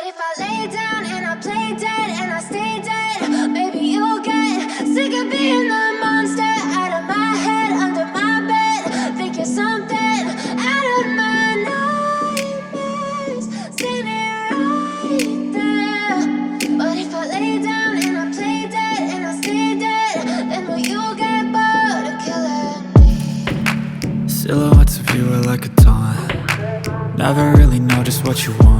if I lay down and I play dead and I stay dead, maybe you'll get sick of being the monster out of my head, under my bed. Think you're something out of my nightmares, standing right there. But if I lay down and I play dead and I stay dead, then will you get bored of killing me? Silhouettes of you are like a taunt. Never really know just what you want.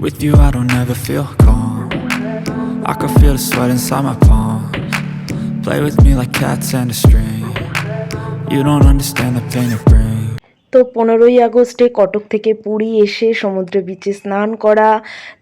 With you I don't ever feel calm. I can feel the sweat inside my palms. Play with me like cats and a string. You don't understand the pain it brings. তো 15ই আগস্টে কটক থেকে পুরী এসে সমুদ্র বিচে স্নান করা,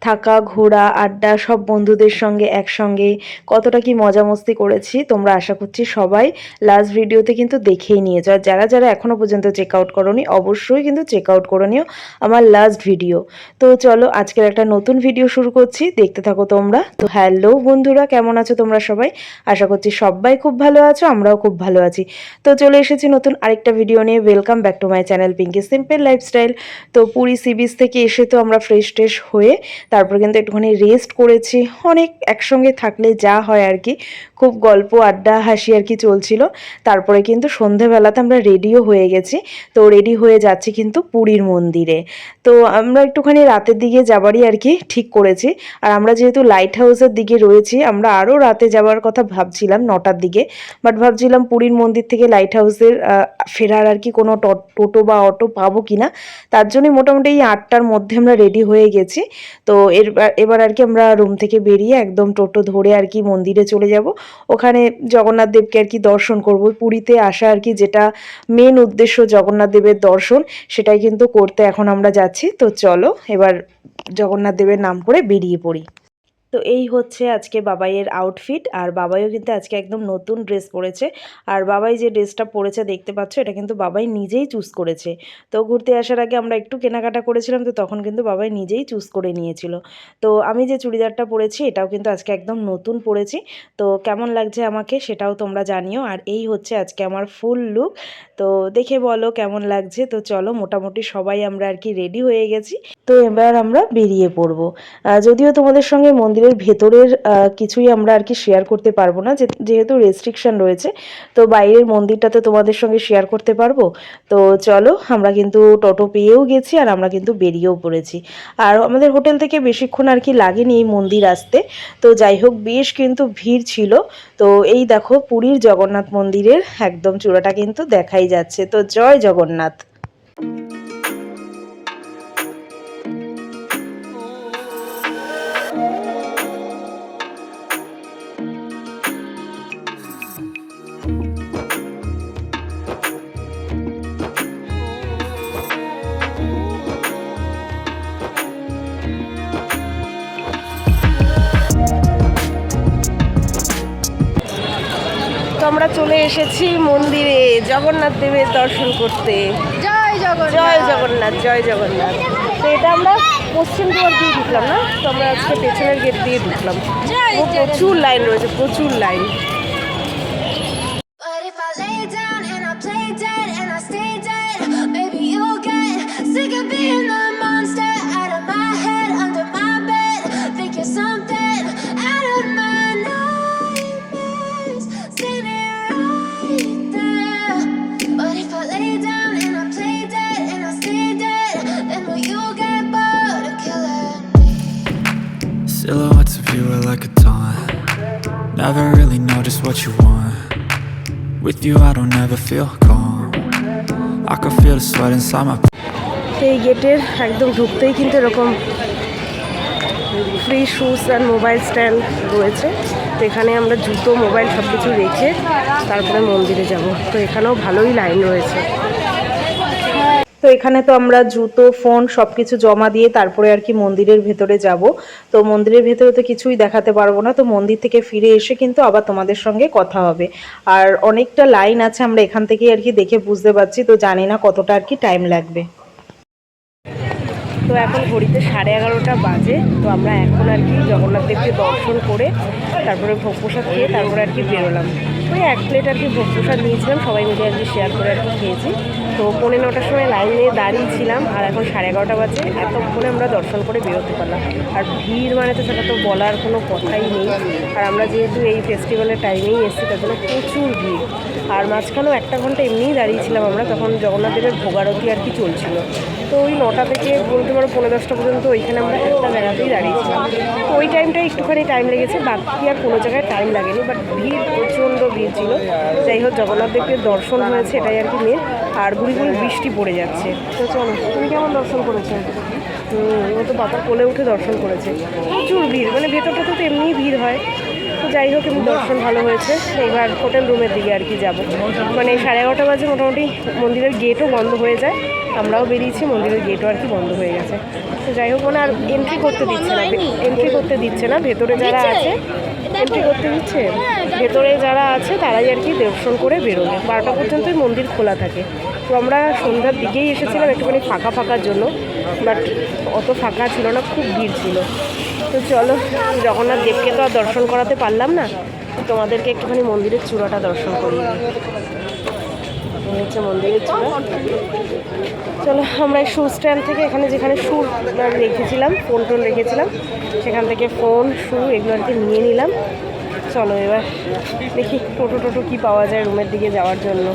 থাকা, ঘোরা, আড্ডা সব বন্ধুদের সঙ্গে একসঙ্গে কতটা কি মজা মস্তি করেছি তোমরা আশা করছি সবাই লাস্ট ভিডিওতে কিন্তু দেখেই নিয়েছো। আর যারা যারা এখনও পর্যন্ত চেক আউট করোনি অবশ্যই কিন্তু চেক আউট করে নিও আমার লাস্ট ভিডিও। তো চলো আজকের একটা নতুন ভিডিও শুরু করছি, দেখতে থাকো তোমরা। তো হ্যালো বন্ধুরা, কেমন আছো তোমরা সবাই? আশা করছি সবাই খুব ভালো আছো, আমরাও খুব ভালো আছি। তো চলে এসেছি নতুন আরেকটা ভিডিও নিয়ে। Welcome back to my channel Pinky simple lifestyle. তো পুরী সি বিচ থেকে এসে তো আমরা ফ্রেশ ট্রেশ হয়ে তারপর কিন্তু একটুখানি রেস্ট করেছি। অনেক একসঙ্গে থাকলে যা হয় আর কি, খুব গল্প আড্ডা হাসি আর কি চলছিল। তারপরে কিন্তু সন্ধেবেলাতে আমরা রেডিও হয়ে গেছি। তো রেডি হয়ে যাচ্ছি কিন্তু পুরীর মন্দিরে। তো আমরা একটুখানি রাতের দিকে যাবারই আর কি ঠিক করেছি। আর আমরা যেহেতু লাইট হাউসের দিকে রয়েছি, আমরা আরও রাতে যাওয়ার কথা ভাবছিলাম 9টার দিকে, বাট ভাবছিলাম পুরীর মন্দির থেকে লাইট হাউসের ফেরার আর কি কোনো টোটো বা অটো পাবো কিনা। তার জন্যই মোটামুটি এই 8টার মধ্যে আমরা রেডি হয়ে গেছি। তো এবার আর কি আমরা রুম থেকে বেরিয়ে একদম টোটো ধরে আর কি মন্দিরে চলে যাব। ওখানে জগন্নাথ দেবকে আর কি দর্শন করব। পুরীতে আসা আর কি যেটা মেন উদ্দেশ্য জগন্নাথ দেবের দর্শন, সেটাই কিন্তু করতে এখন আমরা যাচ্ছি। তো চলো এবার জগন্নাথ দেবের নাম করে বেরিয়ে পড়ি। তো এই হচ্ছে আজকে বাবাইয়ের আউটফিট। আর বাবাইও কিন্তু আজকে একদম নতুন ড্রেস পরেছে। আর বাবাই যে ড্রেসটা পরেছে দেখতে পাচ্ছ, এটা কিন্তু বাবাই নিজেই চুজ করেছে। তো ঘুরতে আসার আগে আমরা একটু কেনাকাটা করেছিলাম, তো তখন কিন্তু বাবাই নিজেই চুজ করে নিয়েছিল। তো আমি যে চুড়িদারটা পরেছি এটাও কিন্তু আজকে একদম নতুন পরেছি। তো কেমন লাগছে আমাকে সেটাও তোমরা জানিও। আর এই হচ্ছে আজকে আমার ফুল লুক। তো দেখে বলো কেমন লাগছে। তো চলো মোটামুটি সবাই আমরা আর কি রেডি হয়ে গেছি। তো এবার আমরা বেরিয়ে পড়বো। যদিও তোমাদের সঙ্গে মন্দিরের ভেতরের কিছুই আমরা আর কি শেয়ার করতে পারবো না, যেহেতু রেস্ট্রিকশন রয়েছে। তো বাইরের মন্দিরটাতে তোমাদের সঙ্গে শেয়ার করতে পারবো। তো চলো আমরা কিন্তু টোটো পেয়েও গেছি আর আমরা কিন্তু বেরিয়েও পড়েছি। আর আমাদের হোটেল থেকে বেশিক্ষণ আর কি লাগেনি এই মন্দির আসতে। তো যাই হোক বেশ কিন্তু ভিড় ছিল। তো এই দেখো পুরীর জগন্নাথ মন্দিরের একদম চূড়াটা কিন্তু দেখাই যাচ্ছে। তো জয় জগন্নাথ। তো আমরা চলে এসেছি মন্দিরে জগন্নাথ দেবের দর্শন করতে। জয় জগন্নাথ। জয় জগন্নাথ, জয় জগন্নাথ। তো এটা আমরা পশ্চিম দুয়ার দিয়ে ঢুকলাম না, তো আমরা আজকে পেছনের গেট দিয়ে ঢুকলাম। প্রচুর লাইন রয়েছে, প্রচুর line. But if I lay down and I play dead and I stay dead, maybe you'll get sick of being the monster out of my head, under my bed. Think you're something out of my nightmares, standing right there. But if I lay down and I play dead and I stay dead, then will you get bored of killing me? Silhouettes of you are like a taunt. Never really know just what you want. With you I don't ever feel calm. I can feel the sweat inside my তো এই গেটের একদম ঢুকতেই কিন্তু এরকম free shoes and mobile stand রয়েছে। তো এখানে আমরা জুতো মোবাইল সব কিছু রেখে তারপরে মন্দিরে যাব। তো এখানেও ভালোই লাইন রয়েছে। তো এখানে তো আমরা জুতো ফোন সব কিছু জমা দিয়ে তারপরে আর কি মন্দিরের ভেতরে যাব। তো মন্দিরের ভেতরে তো কিছুই দেখাতে পারবো না। তো মন্দির থেকে ফিরে এসে কিন্তু আবার তোমাদের সঙ্গে কথা হবে। আর অনেকটা লাইন আছে, আমরা এখান থেকেই আর কি দেখে বুঝতে পারছি। তো জানি না কতটা আর কি টাইম লাগবে। তো এখন ঘড়িতে 11:30 বাজে। তো আমরা এখন আর কি জগন্নাথ দেবকে দর্শন করে তারপরে ভোগ প্রসাদ খেয়ে তারপরে আর কি বেরোলাম। ওই 1 প্লেট আর কি ভোগ প্রসাদ নিয়েছিলাম, সবাই মিলে আর কি শেয়ার করে আর কি খেয়েছি। তো 9:45 সময় লাইনে দাঁড়িয়েছিলাম, আর এখন 11:30 বাজে। এতক্ষণে আমরা দর্শন করে বেরোতে পারলাম। আর ভিড় মানে তো সেটা তো বলার কোনো কথাই নেই। আর আমরা যেহেতু এই ফেস্টিভ্যালের টাইমেই এসেছি, তার জন্য প্রচুর ভিড়। আর মাঝখানেও 1 ঘন্টা এমনিই দাঁড়িয়েছিলাম আমরা, তখন জগন্নাথ দেবের ভোগারতি আর কি চলছিল। তো ওই 9টা থেকে বলতে পারো 9:45 পর্যন্ত ওইখানে আমরা একটা জায়গাতেই দাঁড়িয়েছিলাম। তো ওই টাইমটাই একটুখানি টাইম লেগেছে, বাকি আর কোনো জায়গায় টাইম লাগেনি। বাট ভিড় প্রচণ্ড ভিড় ছিল। যাই হোক জগন্নাথ দেবকে দর্শন হয়েছে, এটাই আর কি মেন। আর গুড়ি গুড়ি বৃষ্টি পড়ে যাচ্ছে। তো চলো, তুমি কেমন দর্শন করেছো? ও তো বাবার কোলে উঠে দর্শন করেছে। প্রচুর ভিড়, মানে ভেতরটা তো এমনিই ভিড় হয়। তো যাই হোক এমনি দর্শন ভালো হয়েছে। এবার হোটেল রুমের দিকে আর কি যাবো। মানে 11:30 বাজে মোটামুটি মন্দিরের গেটও বন্ধ হয়ে যায়। আমরাও বেরিয়েছি, মন্দিরের গেটও আর কি বন্ধ হয়ে গেছে। তো যাই হোক মানে আর এন্ট্রি করতে দিচ্ছে না, ভেতরে যারা আছে এন্ট্রি করতে দিচ্ছে। ভেতরে যারা আছে তারাই আর কি দর্শন করে বেরোবে। 12টা পর্যন্তই মন্দির খোলা থাকে। তো আমরা সন্ধ্যার দিকেই এসেছিলাম একটুখানি ফাঁকার জন্য, বাট অত ফাঁকা ছিল না, খুব ভিড় ছিল। তো চলো, জগন্নাথ দেবকে তো আর দর্শন করাতে পারলাম না, তোমাদেরকে একটুখানি মন্দিরের চূড়াটা দর্শন করিয়ে দিই। হচ্ছে মন্দিরের চূড়া। চলো, আমরা এই শু স্ট্যান্ড থেকে এখানে যেখানে শু রেখেছিলাম, ফোন রেখেছিলাম, সেখান থেকে ফোন শু এগুলো আর কি নিয়ে নিলাম। চলো এবার দেখি টোটো কি পাওয়া যায় রুমের দিকে যাওয়ার জন্য।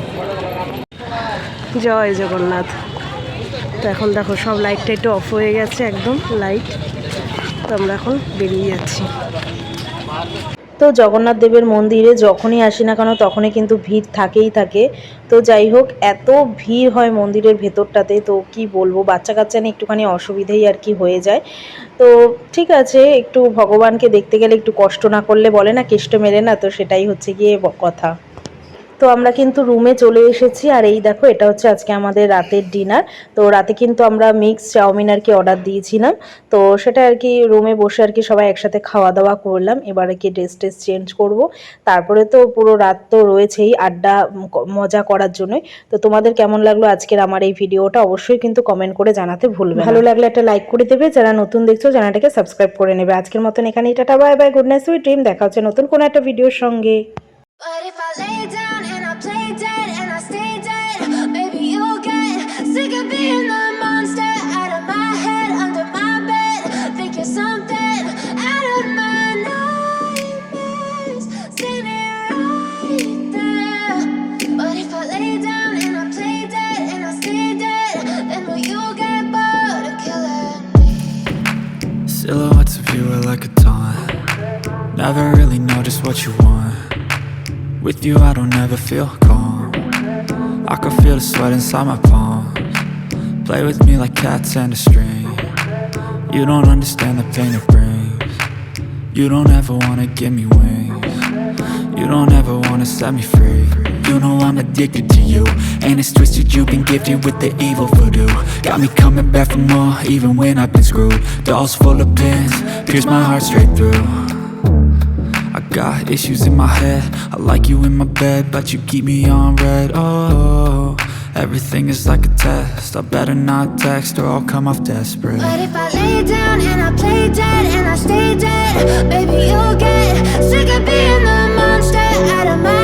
জয় জগন্নাথ। তো এখন দেখো সব লাইটটা একটু অফ হয়ে গেছে, একদম লাইট। তো আমরা এখন বেরিয়ে যাচ্ছি। তো জগন্নাথ দেবের মন্দিরে যখনই আসি না কেন তখনই কিন্তু ভিড় থাকেই থাকে। তো যাই হোক এত ভিড় হয় মন্দিরের ভেতরটাতে, তো কি বলবো, বাচ্চা কাচ্চা নিয়ে একটুখানি অসুবিধেই আর কি হয়ে যায়। তো ঠিক আছে, একটু ভগবানকে দেখতে গেলে একটু কষ্ট না করলে বলে না কেষ্ট মেলে না, তো সেটাই হচ্ছে গিয়ে কথা। তো আমরা কিন্তু রুমে চলে এসেছি। আর এই দেখো এটা হচ্ছে আজকে আমাদের রাতের ডিনার। তো রাতে কিন্তু আমরা মিক্স চাউমিন আর কি অর্ডার দিয়েছিলাম। তো সেটা আর কি রুমে বসে আর কি সবাই একসাথে খাওয়া দাওয়া করলাম। এবার আর কি ড্রেস চেঞ্জ করব, তারপরে তো পুরো রাত তো রয়েছেই আড্ডা মজা করার জন্যই। তো তোমাদের কেমন লাগলো আজকের আমার এই ভিডিওটা অবশ্যই কিন্তু কমেন্ট করে জানাতে ভুলবে না। ভালো লাগলে একটা লাইক করে দেবে, যারা নতুন দেখছো চ্যানেলটাকে সাবস্ক্রাইব করে নেবে। আজকের মতন এখানেই tata, bye bye, good night, sweet dream. দেখা হচ্ছে নতুন কোনো একটা ভিডিওর সঙ্গে। But if I lay down and I play dead and I stay dead, maybe you'll get sick of being the monster out of my head, under my bed. Think you're something out of my nightmares, standing right there. But if I lay down and I play dead and I stay dead, then will you get bored of killing me? Silhouettes of you are like a taunt. Never really know just what you want. With you I don't ever feel calm. I can feel the sweat inside my palms. Play with me like cats and a string. You don't understand the pain it brings. You don't ever wanna give me wings. You don't ever wanna set me free. You know I'm addicted to you, and it's twisted, you've been gifted with the evil voodoo. Got me coming back for more, even when I've been screwed. Dolls full of pins, pierce my heart straight through. I got issues in my head, I like you in my bed, but you keep me on red. Oh, everything is like a test, I better not text or I'll come off desperate. But if I lay down and I play dead and I stay dead, baby you'll get sick of being the monster out of my